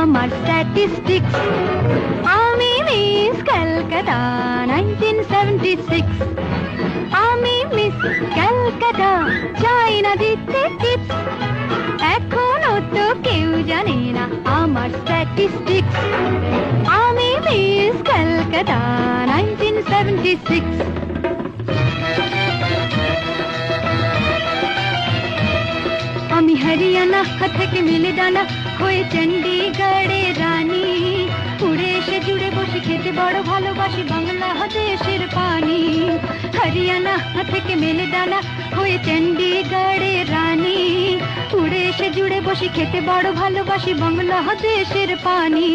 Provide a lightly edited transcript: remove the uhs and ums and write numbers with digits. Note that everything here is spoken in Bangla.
আমার স্ট্যাটিস্টিক্স। আমি মিস ক্যালকাটা 1976। আমি মিস ক্যালকাটা, চাই না দিতে টিপস। এখনো তো কেউ জানে না আমার স্ট্যাটিস্টিক্স। আমি মিস ক্যালকাটা 1976। আমি হরিয়ানা থেকে মিলে ডানা হয়ে চণ্ডীগড়ের রানী। উড়ে এসে জুড়ে বসে খেতে বড় ভালোবাসি বাংলাদেশের পানি। হরিয়ানা থেকে মেলে ডানা হয়ে চণ্ডীগড়ের রানী। উড়ে এসে জুড়ে বসে খেতে বড় ভালোবাসি বাংলাদেশের পানি।